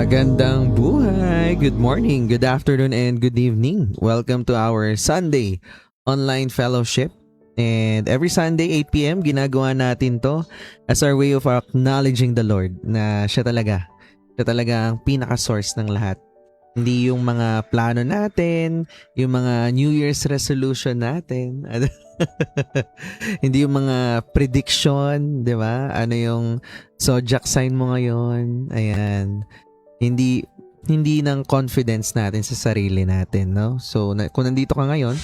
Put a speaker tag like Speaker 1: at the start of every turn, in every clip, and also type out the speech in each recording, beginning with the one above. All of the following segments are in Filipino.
Speaker 1: Magandang buhay! Good morning, good afternoon, and good evening. Welcome to our Sunday online fellowship. And every Sunday, 8 p.m., ginagawa natin to as our way of acknowledging the Lord na siya talaga ang pinaka-source ng lahat. Hindi yung mga plano natin, yung mga New Year's resolution natin. Hindi yung mga prediction, di ba? Ano yung zodiac sign mo ngayon? Ayan. Hindi ng confidence natin sa sarili natin, no? So, kung nandito ka ngayon,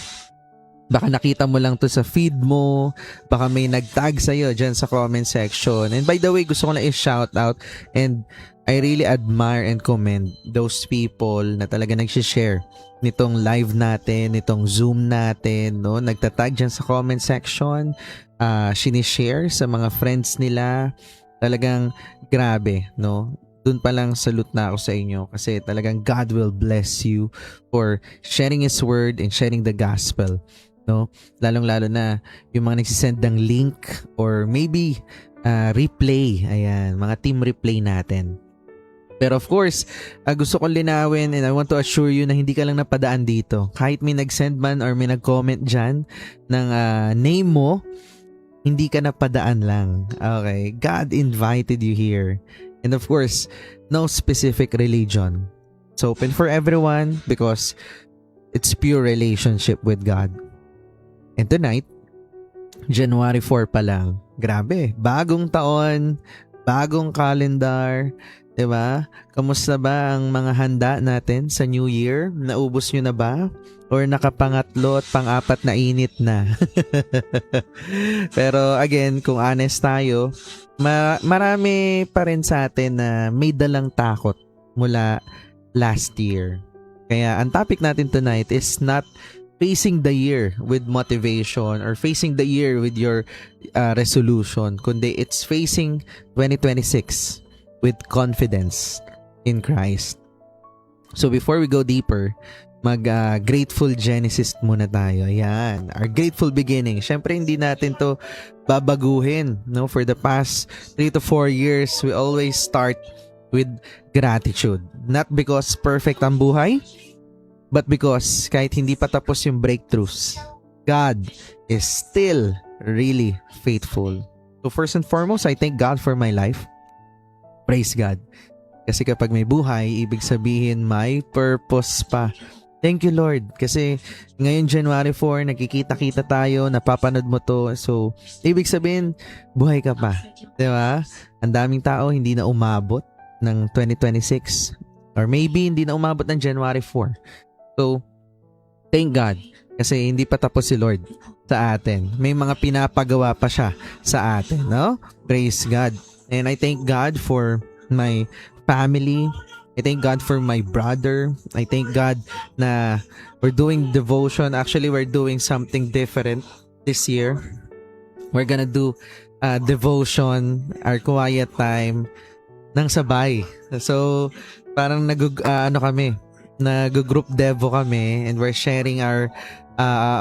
Speaker 1: baka nakita mo lang to sa feed mo, baka may nag-tag sa'yo dyan sa comment section. And by the way, gusto ko na i-shout out and I really admire and commend those people na talaga nagsishare nitong live natin, nitong Zoom natin, no? Nagtatag dyan sa comment section, sinishare sa mga friends nila. Talagang grabe, no? Doon pa lang salute na ako sa inyo kasi talagang God will bless you for sharing His word and sharing the gospel, no? Lalong-lalo na yung mga nagsisend ng link or maybe replay, ayan, mga team replay natin. Pero of course, gusto kong linawin and I want to assure you na hindi ka lang napadaan dito. Kahit may nag-send man or may nag-comment dyan ng name mo, hindi ka napadaan lang. Okay? God invited you here. And of course, no specific religion. It's open for everyone because it's pure relationship with God. And tonight, January 4 pa lang. Grabe, bagong taon, bagong calendar. Diba? Kamusta ba ang mga handa natin sa New Year? Naubos nyo na ba? Or nakapangatlo at pang-apat na init na? Pero again, kung honest tayo, marami pa rin sa atin na may dalang takot mula last year. Kaya ang topic natin tonight is not facing the year with motivation or facing the year with your resolution, kundi it's facing 2026 with confidence in Christ. So before we go deeper, grateful Genesis muna tayo. Ayan, our grateful beginning. Syempre hindi natin to babaguhin, no? For the past 3 to 4 years, we always start with gratitude. Not because perfect ang buhay, but because kahit hindi pa tapos yung breakthroughs, God is still really faithful. So first and foremost, I thank God for my life. Praise God. Kasi kapag may buhay, ibig sabihin may purpose pa. Thank you, Lord. Kasi ngayon January 4, nakikita-kita tayo, napapanood mo to. So, ibig sabihin, buhay ka pa. Diba? Ang daming tao hindi na umabot ng 2026. Or maybe hindi na umabot ng January 4. So, thank God. Kasi hindi pa tapos si Lord sa atin. May mga pinapagawa pa siya sa atin. No? Praise God. And I thank God for my family. I thank God for my brother. I thank God na we're doing devotion. Actually, we're doing something different this year. We're gonna do devotion, our quiet time, ng sabay. So, parang nag-group devo kami and we're sharing our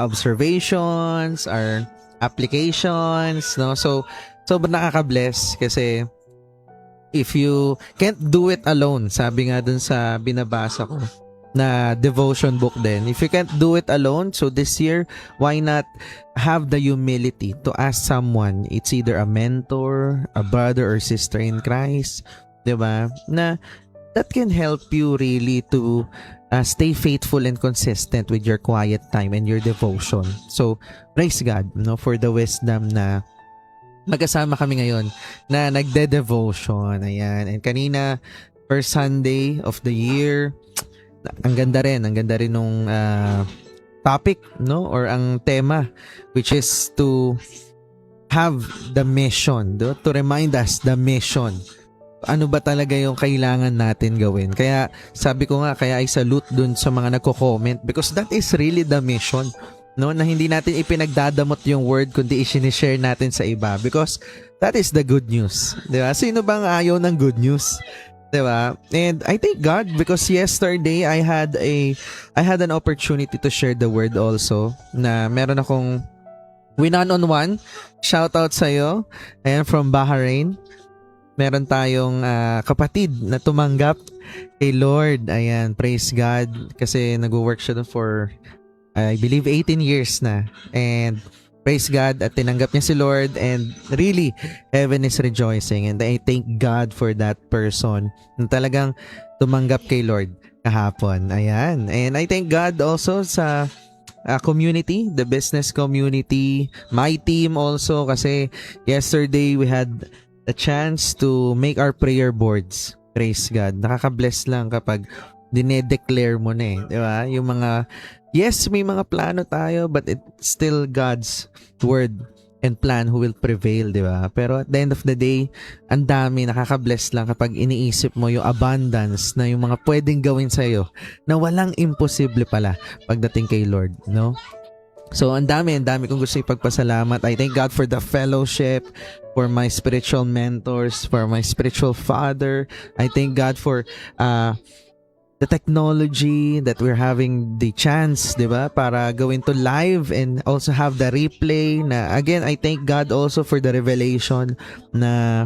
Speaker 1: observations, our applications, no? So, sobrang nakaka-bless kasi if you can't do it alone, sabi nga dun sa binabasa ko na devotion book din, if you can't do it alone, so this year, why not have the humility to ask someone, it's either a mentor, a brother or sister in Christ, diba? Na that can help you really to stay faithful and consistent with your quiet time and your devotion. So, praise God, no, for the wisdom na magkasama kami ngayon na nagde-devotion. Ayan. And kanina, first Sunday of the year, ang ganda rin nung topic, no? Or ang tema, which is to have the mission, to remind us the mission. Ano ba talaga yung kailangan natin gawin? Kaya sabi ko nga, kaya I salute dun sa mga nagko-comment because that is really the mission. No, na hindi natin ipinagdadamot yung word kundi i-share natin sa iba because that is the good news. 'Di ba? Sino bang ayaw ng good news? 'Di ba? And I thank God because yesterday I had an opportunity to share the word also na meron akong winan-on-one. Shout out sa iyo. Ayan, from Bahrain. meron tayong kapatid na tumanggap kay Lord. Ayan, praise God. Kasi nag-work siya doon for, I believe, 18 years na. And praise God at tinanggap niya si Lord, and really, heaven is rejoicing, and I thank God for that person na talagang tumanggap kay Lord kahapon. Ayan. And I thank God also sa community, the business community, my team also, kasi yesterday we had a chance to make our prayer boards. Praise God. Nakaka-bless lang kapag dinedeclare mo na di ba? Yung mga, yes, may mga plano tayo, but it's still God's word and plan who will prevail, di ba? Pero at the end of the day, ang dami, nakaka-bless lang kapag iniisip mo yung abundance na yung mga pwedeng gawin sa'yo na walang imposible pala pagdating kay Lord, no? So, ang dami kong gusto ipagpasalamat. I thank God for the fellowship, for my spiritual mentors, for my spiritual father. I thank God for the technology that we're having the chance, di ba, para gawin to live and also have the replay na, again, I thank God also for the revelation na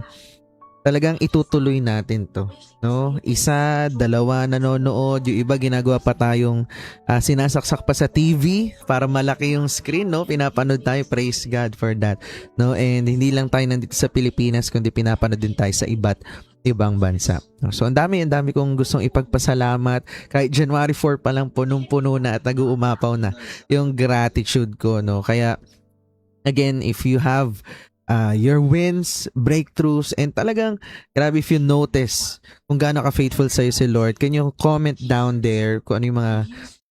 Speaker 1: talagang itutuloy natin to, no? Isa, dalawa nanonood, yung iba ginagawa pa tayong sinasaksak pa sa TV para malaki yung screen, no? Pinapanood tayo, praise God for that, no? And hindi lang tayo nandito sa Pilipinas, kundi pinapanood din tayo sa iba't ibang bansa. So, ang dami kong gustong ipagpasalamat. Kahit January 4 pa lang, punong-puno na at nag-uumapaw na yung gratitude ko, no? Kaya, again, if you have your wins, breakthroughs, and talagang, grabe, if you notice kung gaano ka-faithful sa'yo si Lord, can you comment down there kung ano yung mga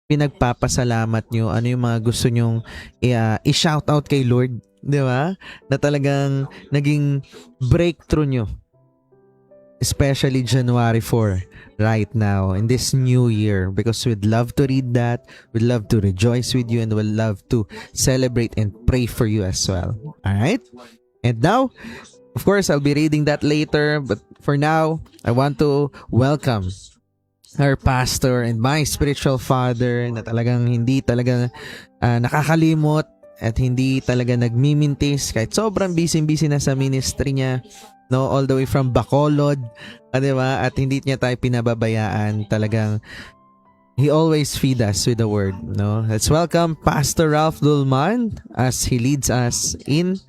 Speaker 1: pinagpapasalamat nyo, ano yung mga gusto nyong i-shout out kay Lord, di ba? Na talagang naging breakthrough nyo, especially January 4 right now in this new year, because we'd love to read that, we'd love to rejoice with you, and we'd love to celebrate and pray for you as well. Alright? And now, of course, I'll be reading that later, but for now, I want to welcome our pastor and my spiritual father na talagang hindi talaga nakakalimot at hindi talaga nagmimintis kahit sobrang busy na sa ministry niya, no, all the way from Bacolod, di ba? At hindi niya tayo pinababayaan. Talagang he always feed us with the word, no? Let's welcome Pastor Ralph Dulman as he leads us in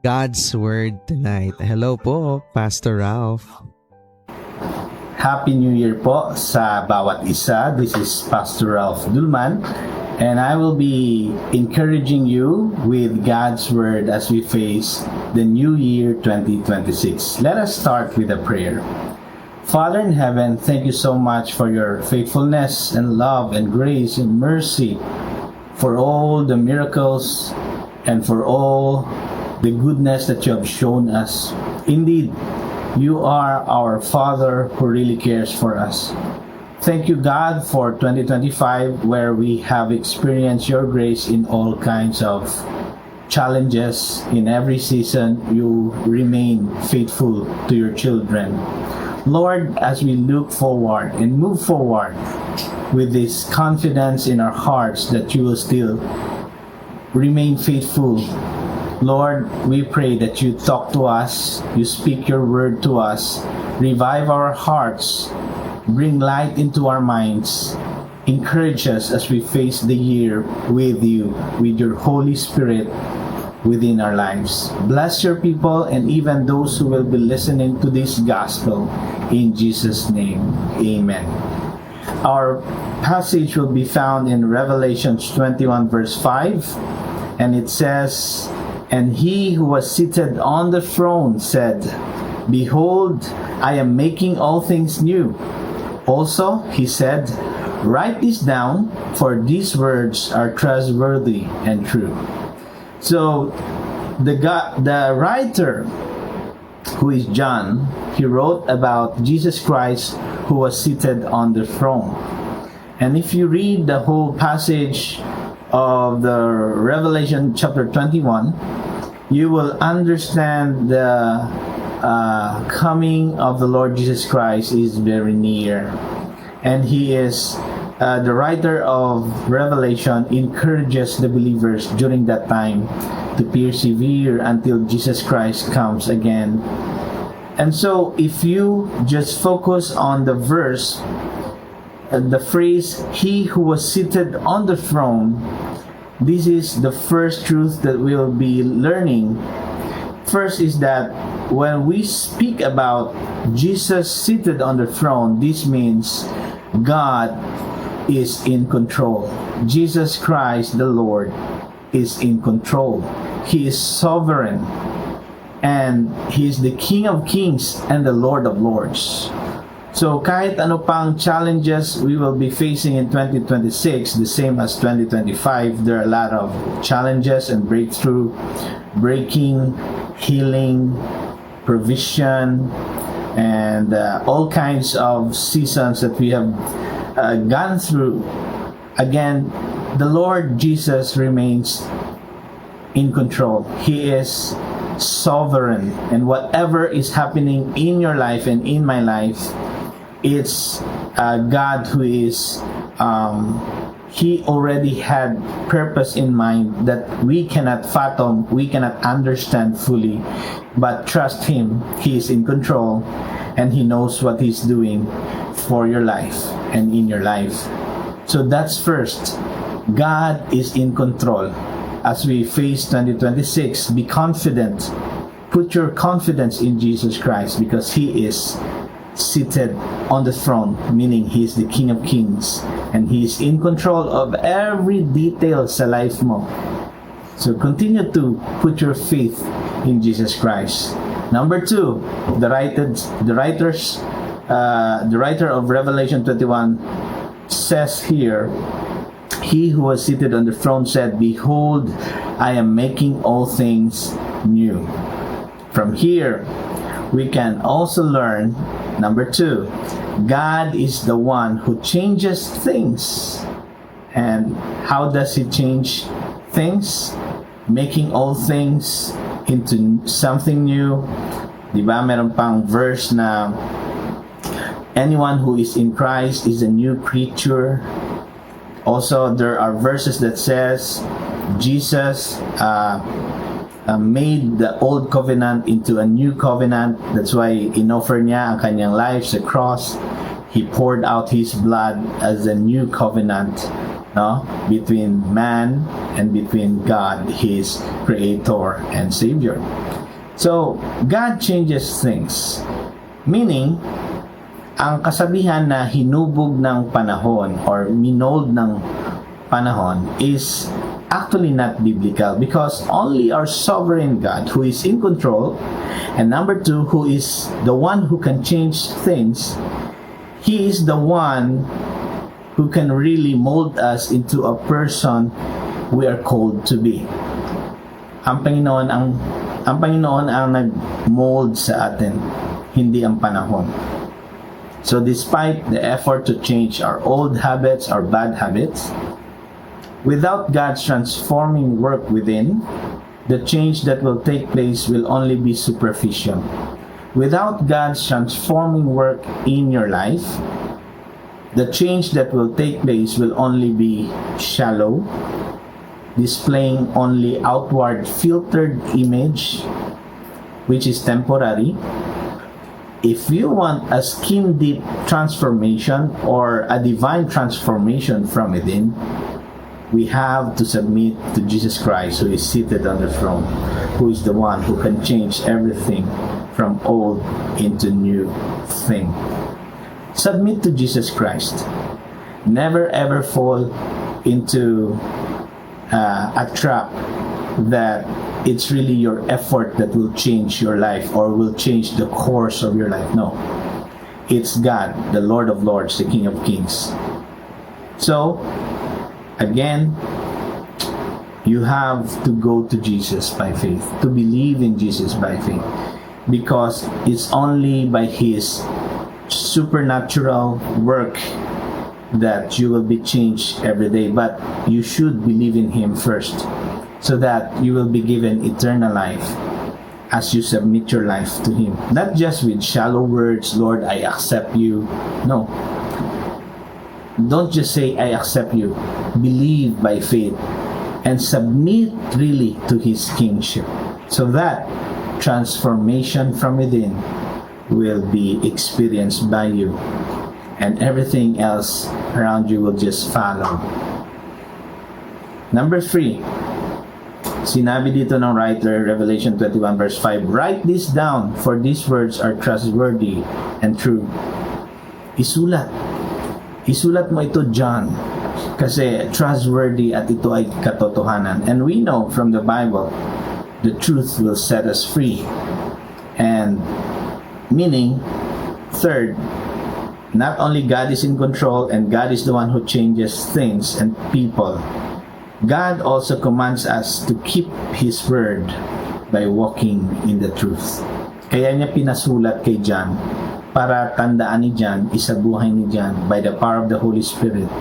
Speaker 1: God's word tonight. Hello po, Pastor Ralph.
Speaker 2: Happy New Year po sa bawat isa. This is Pastor Ralph Dulman, and I will be encouraging you with God's word as we face the new year 2026. Let us start with a prayer. Father in heaven, thank you so much for your faithfulness and love and grace and mercy, for all the miracles and for all the goodness that you have shown us. Indeed, you are our Father who really cares for us. Thank you, God, for 2025, where we have experienced your grace in all kinds of challenges. In every season, you remain faithful to your children. Lord, as we look forward and move forward with this confidence in our hearts that you will still remain faithful, Lord, we pray that you talk to us, you speak your word to us, revive our hearts, bring light into our minds, encourage us as we face the year with you, with your Holy Spirit within our lives. Bless your people and even those who will be listening to this gospel. In Jesus' name, amen. Our passage will be found in Revelation 21 verse 5, and it says, "And he who was seated on the throne said, Behold, I am making all things new. Also, he said, Write this down, for these words are trustworthy and true." So, the writer, who is John, he wrote about Jesus Christ who was seated on the throne. And if you read the whole passage of the Revelation chapter 21, you will understand the coming of the Lord Jesus Christ is very near. And he is, the writer of Revelation encourages the believers during that time to persevere until Jesus Christ comes again And so if you just focus on the verse, the phrase, he who was seated on the throne, this is the first truth that we'll be learning. First is that when we speak about Jesus seated on the throne, this means God is in control. Jesus Christ, the Lord, is in control. He is sovereign. And He is the King of Kings and the Lord of Lords. So kahit ano pang challenges we will be facing in 2026, the same as 2025, there are a lot of challenges and breakthrough, breaking, healing, provision, and all kinds of seasons that we have gone through. Again, the Lord Jesus remains in control. He is sovereign, and whatever is happening in your life and in my life, it's God who is He already had purpose in mind that we cannot fathom, we cannot understand fully, but trust Him. He is in control and He knows what He's doing for your life and in your life. So that's first. God is in control. As we face 2026, be confident. Put your confidence in Jesus Christ because He is seated on the throne, meaning He is the King of Kings and He is in control of every detail sa life mo. So continue to put your faith in Jesus Christ. Number two, the writer of Revelation 21 says here, he who was seated on the throne said, "Behold, I am making all things new." From here, we can also learn, number two, God is the one who changes things. And how does He change things? Making all things into something new. Diba, meron pang verse na anyone who is in Christ is a new creature. Also, there are verses that says Jesus made the old covenant into a new covenant. That's why inoffer niya ang kanyang life sa cross. He poured out His blood as a new covenant, no, between man and between God, His Creator and Savior. So, God changes things. Meaning, ang kasabihan na hinubog ng panahon or minold ng panahon is actually not biblical because only our sovereign God who is in control, and number two, who is the one who can change things, He is the one who can really mold us into a person we are called to be. Ang Panginoon ang nag-mold sa atin, hindi ang panahon. So despite the effort to change our old habits, our bad habits, without God's transforming work within, the change that will take place will only be superficial. Without God's transforming work in your life, the change that will take place will only be shallow, displaying only outward filtered image, which is temporary. If you want a skin deep transformation or a divine transformation from within, we have to submit to Jesus Christ, who is seated on the throne, who is the one who can change everything from old into new thing. Submit to Jesus Christ. Never ever fall into a trap that it's really your effort that will change your life or will change the course of your life. No. It's God, the Lord of Lords, the King of Kings. So, again, you have to go to Jesus by faith, to believe in Jesus by faith, because it's only by His supernatural work that you will be changed every day. But you should believe in Him first, so that you will be given eternal life as you submit your life to Him. Not just with shallow words, Lord, I accept you. No. Don't just say, I accept you. Believe by faith and submit really to His kingship, so that transformation from within will be experienced by you, and everything else around you will just follow. Number 3, sinabi dito ng writer, Revelation 21 verse 5, write this down, for these words are trustworthy and true. Isulat mo ito, John, kasi trustworthy at ito ay katotohanan. And we know from the Bible, the truth will set us free. And meaning, third, not only God is in control and God is the one who changes things and people, God also commands us to keep His word by walking in the truth. Kaya niya pinasulat kay John para tandaan ni John, isabuhay ni John by the power of the Holy Spirit.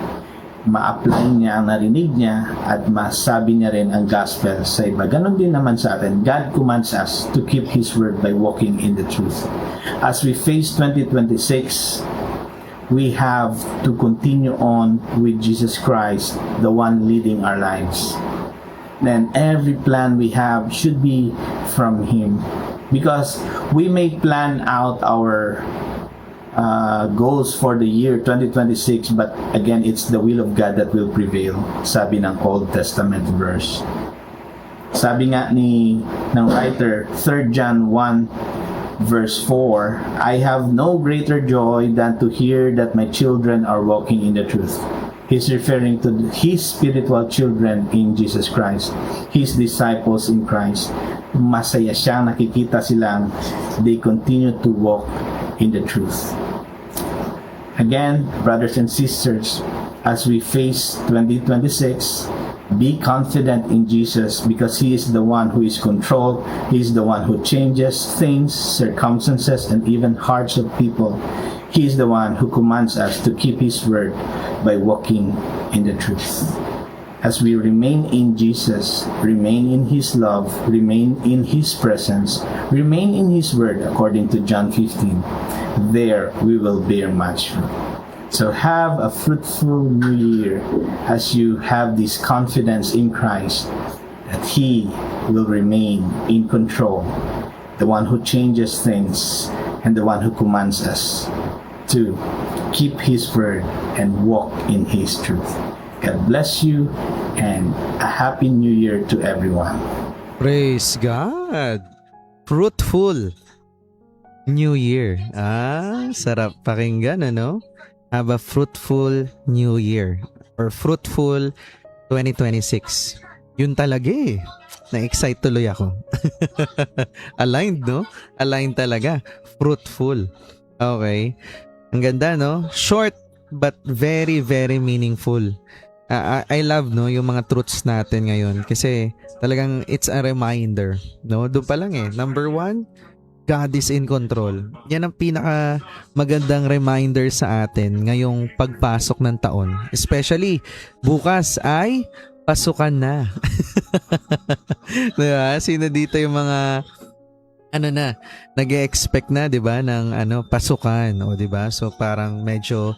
Speaker 2: Ma-apply niya ang narinig niya at masabi niya rin ang gospel sa iba. Ganon din naman sa atin. God commands us to keep His word by walking in the truth. As we face 2026, we have to continue on with Jesus Christ, the one leading our lives. Then every plan we have should be from Him, because we may plan out our goals for the year 2026, but again, it's the will of God that will prevail, sabi ng Old Testament verse. Sabi nga ng writer, 3 John 1 verse 4, I have no greater joy than to hear that my children are walking in the truth. He's referring to his spiritual children in Jesus Christ, his disciples in Christ. Masaya siyang nakikita silang they continue to walk in the truth. Again, brothers and sisters, as we face 2026, be confident in Jesus, because He is the one who is controlled. He is the one who changes things, circumstances, and even hearts of people. He is the one who commands us to keep His word by walking in the truth. As we remain in Jesus, remain in His love, remain in His presence, remain in His word, according to John 15, there we will bear much fruit. So have a fruitful new year as you have this confidence in Christ that He will remain in control, the one who changes things and the one who commands us to keep His word and walk in His truth. God bless you and a happy new year to everyone.
Speaker 1: Praise God! Fruitful New Year. Sarap pakinggan, ano? Have a fruitful New Year or fruitful 2026. Yun talaga eh. Na-excite tuloy ako. Aligned, no? Aligned talaga. Fruitful. Okay. Ang ganda, no? Short but very, very meaningful. I love, no, yung mga truths natin ngayon kasi talagang it's a reminder, no? Doon pa lang eh. Number 1, God is in control. Yan ang pinaka magandang reminder sa atin ngayong pagpasok ng taon. Especially, bukas ay pasukan na. Diba? Sino dito yung mga nag-e-expect na, 'di ba, ng pasukan, o 'di ba? So parang medyo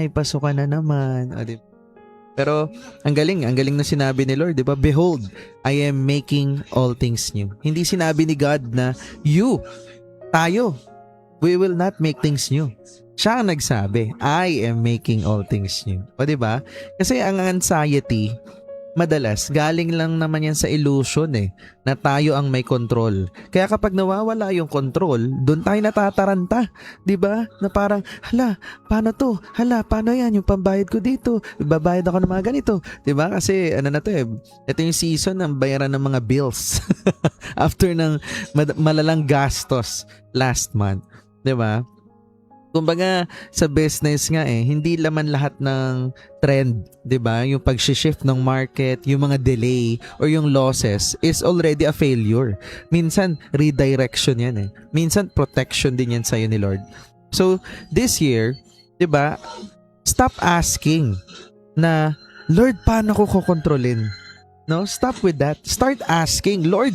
Speaker 1: pasukan na naman, o 'di ba? Pero ang galing na sinabi ni Lord, 'di ba? Behold, I am making all things new. Hindi sinabi ni God na tayo, we will not make things new. Siya ang nagsabi, I am making all things new. O 'di ba? Kasi ang anxiety, madalas galing lang naman yan sa illusion na tayo ang may control. Kaya kapag nawawala yung control, doon tayo natataranta, 'di ba? Na parang, hala, paano to? Hala, paano yan yung pambayad ko dito? Ibabayad ako ng mga ganito, 'di ba? Kasi ito yung season ng bayaran ng mga bills after ng malalang gastos last month, 'di ba? Kumbaga sa business nga hindi laman lahat ng trend, 'di ba? Yung pag-shift ng market, yung mga delay or yung losses is already a failure. Minsan redirection 'yan Minsan protection din 'yan sa ni Lord. So this year, 'di ba? Stop asking na, Lord, paano ko kokontrolin? No, stop with that. Start asking, Lord,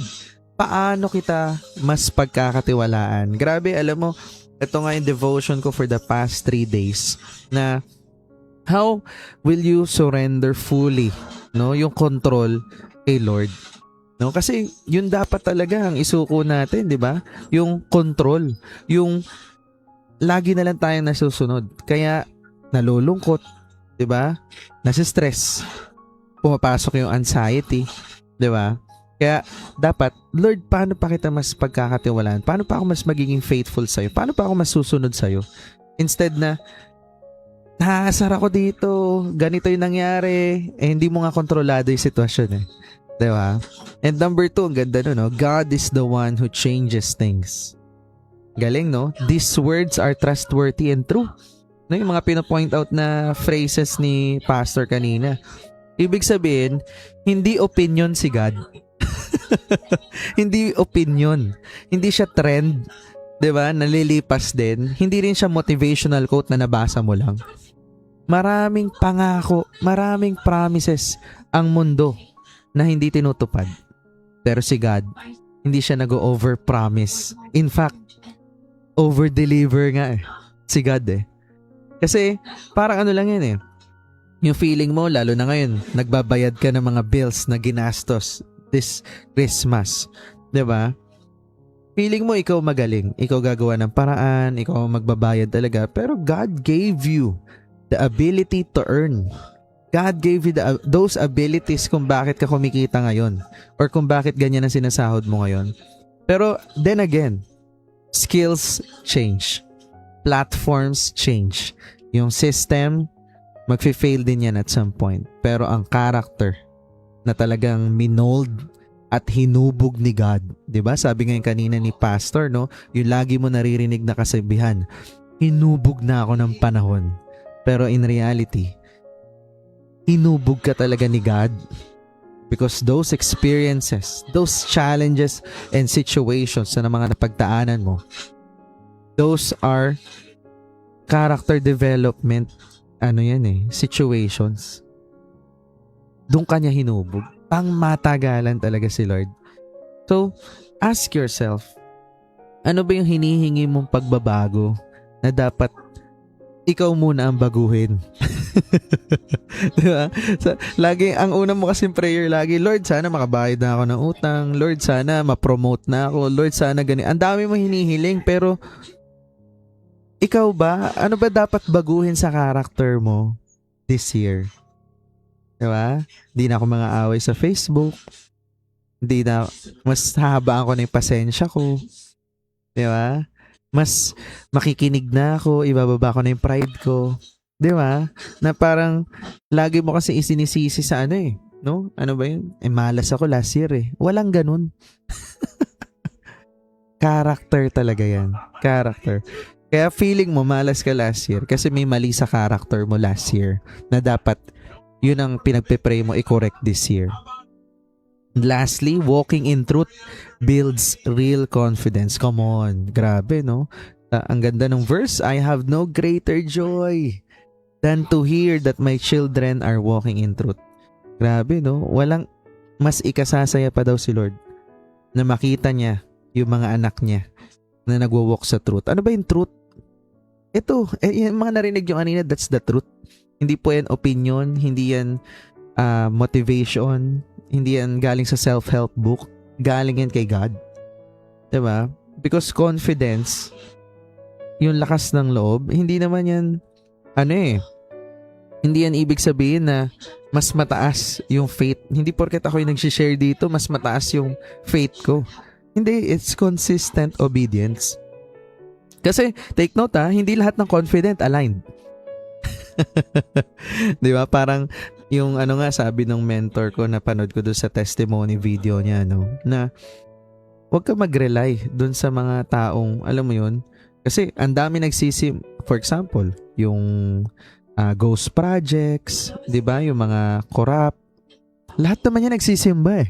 Speaker 1: paano kita mas pagkakatiwalaan? Grabe, alam mo, ito nga yung devotion ko for the past 3 days na how will you surrender fully, no, yung control kay Lord? No? Kasi yun dapat talaga ang isuko natin, di ba? Yung control. Yung lagi na lang tayong nasusunod. Kaya nalulungkot, di ba? Nasistress. Pumapasok yung anxiety, di ba? Kaya dapat, Lord, paano pa kita mas pagkakatiwalaan? Paano pa ako mas magiging faithful sa'yo? Paano pa ako mas susunod sa'yo? Instead na, nakasar ako dito, ganito yung nangyari, hindi mo nga kontrolado yung sitwasyon eh. Diba? And number 2, ang ganda no? God is the one who changes things. Galing, no? These words are trustworthy and true. No, yung mga pinapoint out na phrases ni Pastor kanina. Ibig sabihin, hindi opinion si God. Hindi opinion. Hindi siya trend. Diba? Nalilipas din. Hindi rin siya motivational quote na nabasa mo lang. Maraming pangako, maraming promises ang mundo na hindi tinutupad. Pero si God, hindi siya nag-over-promise. In fact, over-deliver nga eh. Si God eh. Kasi parang ano lang yan eh. Yung feeling mo, lalo na ngayon, nagbabayad ka ng mga bills na ginastos this Christmas. 'Di ba? Feeling mo ikaw magaling. Ikaw gagawa ng paraan, ikaw magbabayad talaga. Pero God gave you the ability to earn. God gave you those abilities kung bakit ka kumikita ngayon or kung bakit ganyan ang sinasahod mo ngayon. Pero then again, skills change. Platforms change. Yung system, magfi-fail din yan at some point. Pero ang character na talagang minold at hinubog ni God. 'Di ba? Sabi ngayon kanina ni Pastor, no? Yung lagi mo naririnig na kasabihan, hinubog na ako ng panahon. Pero in reality, hinubog ka talaga ni God because those experiences, those challenges and situations na mga napagdaanan mo, those are character development situations. Doon kanya hinubog. Pangmatagalan talaga si Lord. So, ask yourself, ano ba yung hinihingi mong pagbabago na dapat ikaw muna ang baguhin? Diba? So, lagi, ang una mo kasing prayer lagi, Lord, sana makabayad na ako ng utang. Lord, sana ma-promote na ako. Lord, sana ganito. Ang dami mo hinihiling, pero ikaw ba? Ano ba dapat baguhin sa character mo this year? Diba? Hindi na ako mga away sa Facebook. Hindi na, mas hahabaan ko na yung pasensya ko. Diba? Mas makikinig na ako, ibababa ko na yung pride ko. Diba? Na parang, lagi mo kasi isinisisi sa no? Ano ba yun? Malas ako last year eh. Walang ganun. Character talaga yan. Character. Kaya feeling mo malas ka last year kasi may mali sa character mo last year na dapat yun ang pinagpe-pray mo i-correct this year. Lastly, walking in truth builds real confidence. Come on. Grabe, no? Ang ganda ng verse. I have no greater joy than to hear that my children are walking in truth. Grabe, no? Walang mas ikasasaya pa daw si Lord na makita niya yung mga anak niya na nagwo-walk sa truth. Ano ba yung truth? Ito, yung mga narinig yung kanina, that's the truth. Hindi po yan opinion, hindi yan motivation, hindi yan galing sa self-help book, galing yan kay God. Diba? Because confidence, yung lakas ng loob, hindi naman yan, hindi yan ibig sabihin na mas mataas yung faith. Hindi porket ako yung nagsishare dito, mas mataas yung faith ko. Hindi, it's consistent obedience. Kasi, take note hindi lahat ng confident aligned. Di ba? Parang yung sabi ng mentor ko, napanood ko doon sa testimony video niya, na huwag ka mag-rely doon sa mga taong, alam mo yun, kasi ang dami for example, yung ghost projects, di ba? Yung mga corrupt, lahat naman yan nagsisimba eh.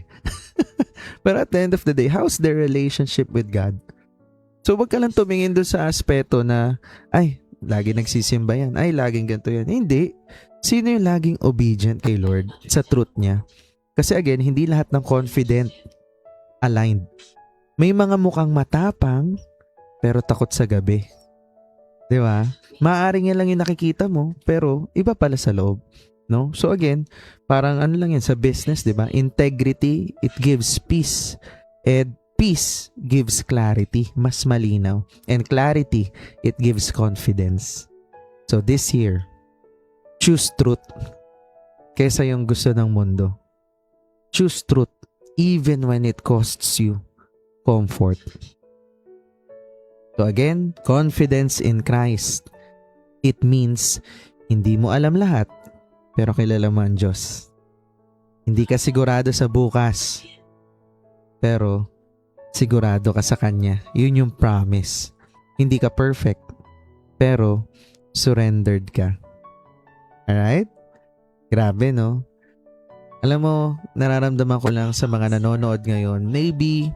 Speaker 1: Pero at the end of the day, how's their relationship with God? So wag ka lang tumingin doon sa aspeto na, lagi nagsisimba yan. Laging ganito yan. Hindi. Sino yung laging obedient kay Lord sa truth niya? Kasi again, hindi lahat ng confident aligned. May mga mukhang matapang, pero takot sa gabi. Di ba? Maaaring yan lang yung nakikita mo, pero iba pala sa loob. No? So again, parang ano lang yan sa business, di ba? Integrity, it gives peace. And peace gives clarity, mas malinaw. And clarity, it gives confidence. So this year, choose truth kaysa yung gusto ng mundo. Choose truth even when it costs you comfort. So again, confidence in Christ. It means hindi mo alam lahat, pero kilala mo ang Diyos. Hindi ka sigurado sa bukas, pero sigurado ka sa Kanya. Yun yung promise. Hindi ka perfect, pero surrendered ka. Alright? Grabe, no? Alam mo, nararamdaman ko lang sa mga nanonood ngayon, maybe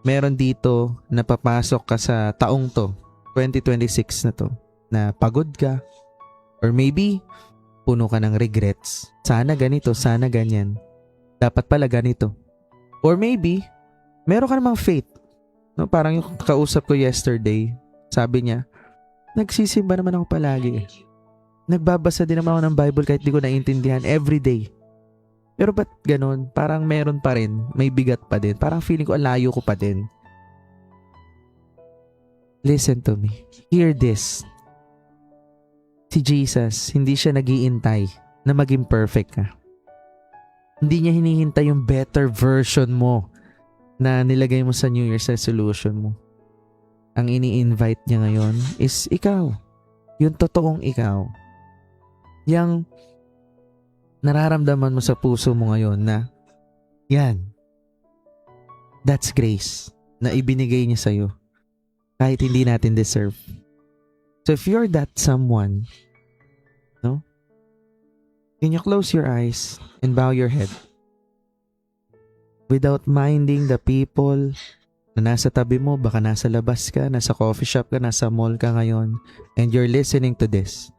Speaker 1: meron dito na papasok ka sa taong to, 2026 na to, na pagod ka, or maybe puno ka ng regrets. Sana ganito, sana ganyan. Dapat pala ganito. Or maybe, meron ka namang faith. No, parang yung kausap ko yesterday, sabi niya, nagsisimba naman ako palagi. Nagbabasa din naman ako ng Bible kahit di ko naiintindihan every day. Pero ba't ganun? Parang meron pa rin, may bigat pa din. Parang feeling ko alayo ko pa din. Listen to me. Hear this. Si Jesus, hindi siya nag-iintay na maging perfect ka. Hindi niya hinihintay yung better version mo na nilagay mo sa New Year's resolution mo. Ang ini-invite niya ngayon is ikaw. Yung totoong ikaw. Yang nararamdaman mo sa puso mo ngayon na yan. That's grace na ibinigay niya sa'yo kahit hindi natin deserve. So if you're that someone, no? Can you close your eyes and bow your head? Without minding the people na nasa tabi mo, baka nasa labas ka, nasa coffee shop ka, nasa mall ka ngayon, and you're listening to this.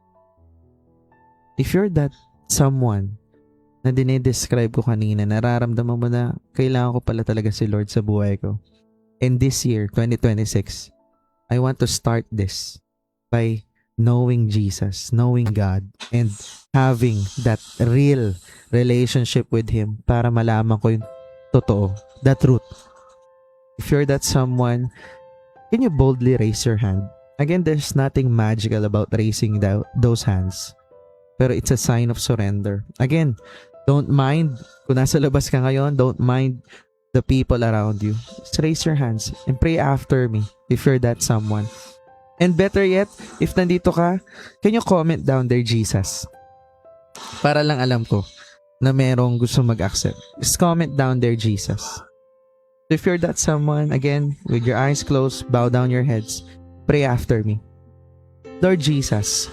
Speaker 1: If you're that someone na dinidescribe ko kanina, nararamdaman mo na kailangan ko pala talaga si Lord sa buhay ko. And this year, 2026, I want to start this by knowing Jesus, knowing God, and having that real relationship with Him para malaman ko yung totoo, the truth. If you're that someone, can you boldly raise your hand? Again, there's nothing magical about raising those hands. Pero it's a sign of surrender. Again, don't mind kung nasa labas ka ngayon, don't mind the people around you. Just raise your hands and pray after me if you're that someone. And better yet, if nandito ka, can you comment down there, Jesus? Para lang alam ko na merong gusto mag-accept. Just comment down there, Jesus. If you're that someone, again, with your eyes closed, bow down your heads, pray after me. Lord Jesus,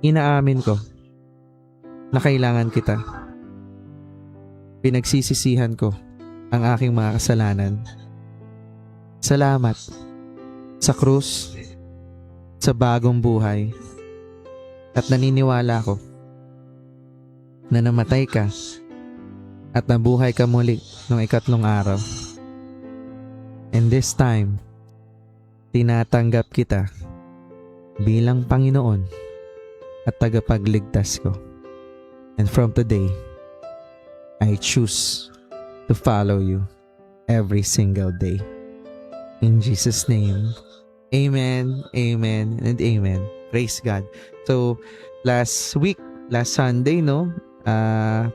Speaker 1: inaamin ko na kailangan kita. Pinagsisisihan ko ang aking mga kasalanan. Salamat sa krus, sa bagong buhay, at naniniwala ko na namatay ka at nabuhay ka muli noong 3 araw. And this time, tinatanggap kita bilang Panginoon at tagapagligtas ko. And from today, I choose to follow you every single day. In Jesus' name, amen, amen, and amen. Praise God. So, last Sunday, no?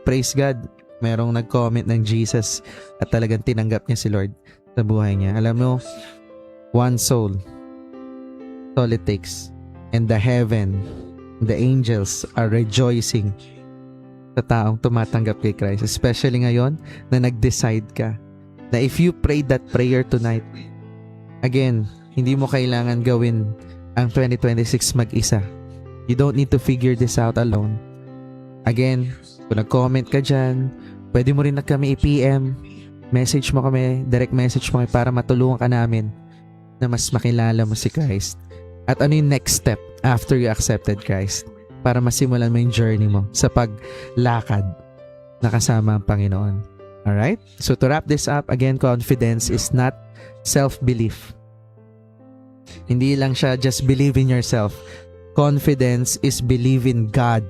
Speaker 1: Praise God, merong nag-comment ng Jesus at talagang tinanggap niya si Lord sa buhay niya. Alam mo, one soul, all it takes. And the heaven, the angels are rejoicing sa taong tumatanggap kay Christ. Especially ngayon na nag-decide ka na if you prayed that prayer tonight, again, hindi mo kailangan gawin ang 2026 mag-isa. You don't need to figure this out alone. Again, kung nag-comment ka dyan, pwede mo rin na kami i-PM. Message mo kami, direct message mo kami para matulungan ka namin na mas makilala mo si Christ. At ano yung next step after you accepted Christ para masimulan mo yung journey mo sa paglakad na kasama ang Panginoon. Alright? So to wrap this up, again, confidence is not self-belief. Hindi lang siya just believe in yourself. Confidence is believe in God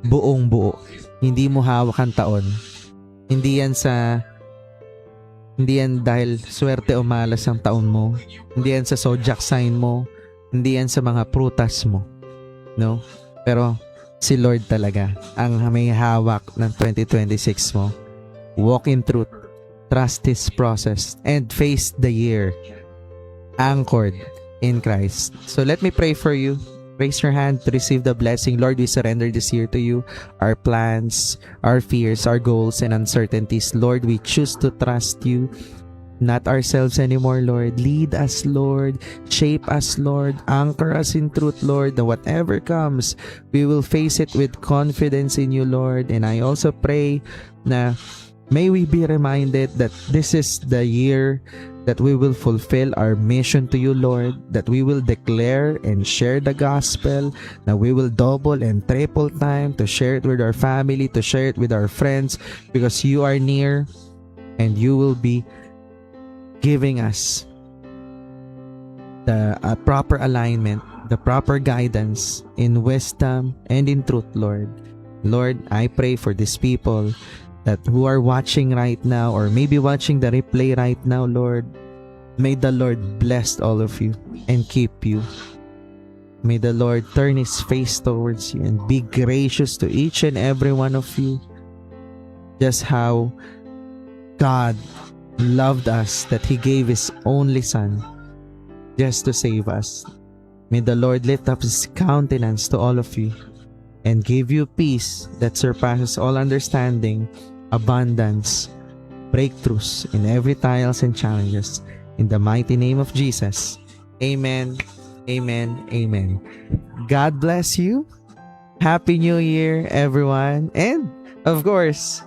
Speaker 1: buong buo. Hindi mo hawak ang taon. Hindi yan dahil swerte o malas ang taon mo. Hindi yan sa zodiac sign mo. Hindi yan sa mga prutas mo. No? Pero si Lord talaga ang may hawak ng 2026 mo. Walk in truth. Trust His process. And face the year anchored in Christ. So let me pray for you. Raise your hand to receive the blessing. Lord, we surrender this year to you. Our plans, our fears, our goals, and uncertainties. Lord, we choose to trust you. Not ourselves anymore, Lord. Lead us, Lord. Shape us, Lord. Anchor us in truth, Lord. That whatever comes, we will face it with confidence in you, Lord. And I also pray na may we be reminded that this is the year that we will fulfill our mission to you, Lord. That we will declare and share the gospel. That we will double and triple time to share it with our family, to share it with our friends. Because you are near and you will be giving us the proper alignment, the proper guidance in wisdom and in truth, Lord. Lord, I pray for these people that who are watching right now or maybe watching the replay right now, Lord. May the Lord bless all of you and keep you. May the Lord turn His face towards you and be gracious to each and every one of you. Just how God loved us, that He gave His only Son just to save us. May the Lord lift up His countenance to all of you and give you peace that surpasses all understanding, abundance, breakthroughs in every trials and challenges. In the mighty name of Jesus. Amen. Amen. Amen. God bless you. Happy New Year, everyone. And, of course,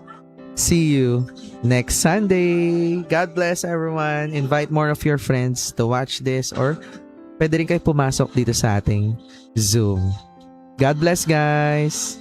Speaker 1: see you next Sunday. God bless everyone. Invite more of your friends to watch this or pwede rin kayo pumasok dito sa ating Zoom. God bless, guys.